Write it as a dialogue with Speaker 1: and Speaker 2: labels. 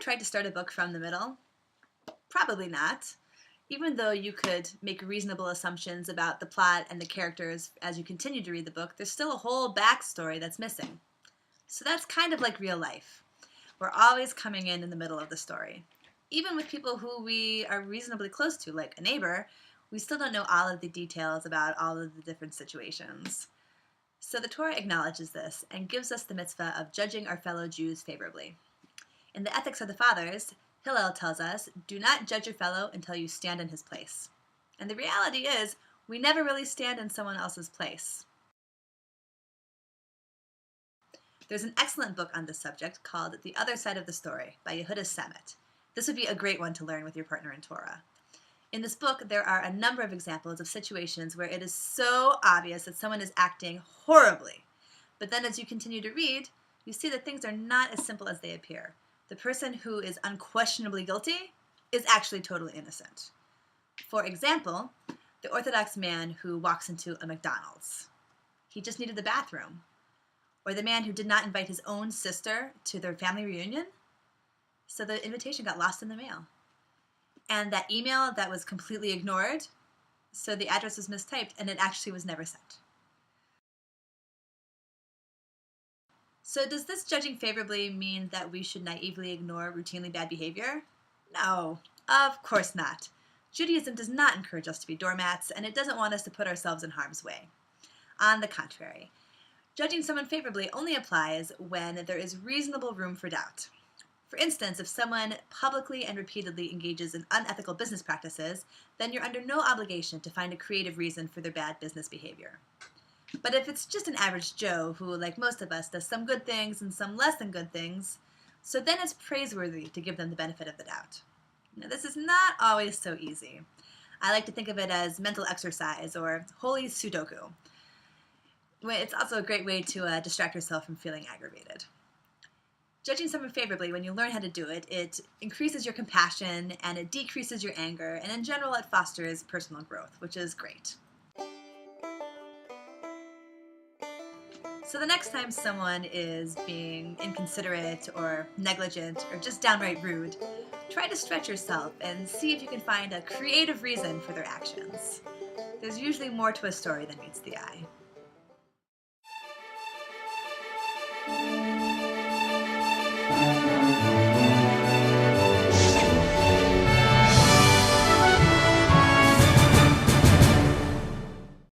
Speaker 1: tried to start a book from the middle? Probably not. Even though you could make reasonable assumptions about the plot and the characters as you continue to read the book, there's still a whole backstory that's missing. So that's kind of like real life. We're always coming in the middle of the story. Even with people who we are reasonably close to, like a neighbor, we still don't know all of the details about all of the different situations. So the Torah acknowledges this and gives us the mitzvah of judging our fellow Jews favorably. In the Ethics of the Fathers, Hillel tells us, do not judge your fellow until you stand in his place. And the reality is, we never really stand in someone else's place. There's an excellent book on this subject called The Other Side of the Story by Yehuda Samet. This would be a great one to learn with your partner in Torah. In this book, there are a number of examples of situations where it is so obvious that someone is acting horribly. But then as you continue to read, you see that things are not as simple as they appear. The person who is unquestionably guilty is actually totally innocent. For example, the Orthodox man who walks into a McDonald's. He just needed the bathroom. Or the man who did not invite his own sister to their family reunion, so the invitation got lost in the mail. And that email that was completely ignored, so the address was mistyped and it actually was never sent. So does this judging favorably mean that we should naively ignore routinely bad behavior? No, of course not. Judaism does not encourage us to be doormats, and it doesn't want us to put ourselves in harm's way. On the contrary, judging someone favorably only applies when there is reasonable room for doubt. For instance, if someone publicly and repeatedly engages in unethical business practices, then you're under no obligation to find a creative reason for their bad business behavior. But if it's just an average Joe who, like most of us, does some good things and some less than good things, so then it's praiseworthy to give them the benefit of the doubt. Now, this is not always so easy. I like to think of it as mental exercise or holy Sudoku. It's also a great way to distract yourself from feeling aggravated. Judging someone favorably, when you learn how to do it, it increases your compassion and it decreases your anger, and in general it fosters personal growth, which is great. So the next time someone is being inconsiderate or negligent or just downright rude, try to stretch yourself and see if you can find a creative reason for their actions. There's usually more to a story than meets the eye.